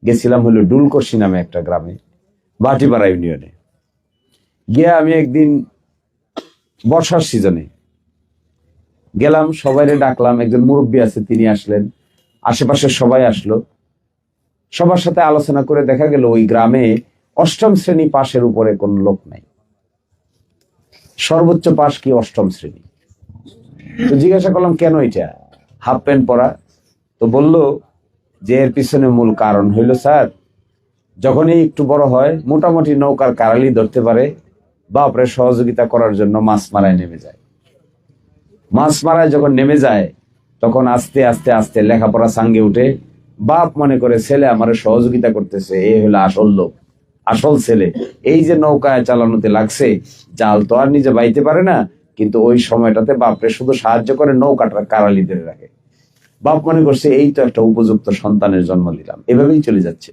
গেছিলাম হলো ডুলকশি নামে একটা গ্রামে, বাটিপাড়া ইউনিয়নে। গিয়ে আমি একদিন বর্ষার সিজনে গেলাম, সবাইরে ডাকলাম, একজন মুরব্বী আছে তিনি আসলেন, আশেপাশের সবাই আসলো। সবার সাথে আলোচনা করে দেখা গেল ওই গ্রামে অষ্টম শ্রেণী পাশের উপরে কোন লোক নাই। সর্বোচ্চ পাশ কি অষ্টম শ্রেণী। তো জিজ্ঞাসা করলাম কেন এটা, হাফ প্যান্ট পরা। তো বলল যে এর পিছনে মূল কারণ হইল স্যার, যখনই একটু বড় হয় মোটামুটি নৌকার কারালি ধরতে পারে, বাপরে সহযোগিতা করার জন্য মাছ মারায় নেমে যায়। মাছ মারায় যখন নেমে যায় তখন আস্তে আস্তে আস্তে লেখাপড়া সাঙ্গে উঠে, বাপ মনে করে ছেলে আমার সহযোগিতা করতেছে, এই হলো আসল লোক, আসল ছেলে। এই যে নৌকায় চালানোতে লাগছে, জাল তো আর নিজে বাইতে পারে না, কিন্তু ওই সময়টাতে বাপরে শুধু সাহায্য করে নৌকাটার কারালি ধরে রাখে। বাপ মনে করছে এই তো একটা উপযুক্ত সন্তানের জন্ম দিলাম, এভাবেই চলে যাচ্ছে।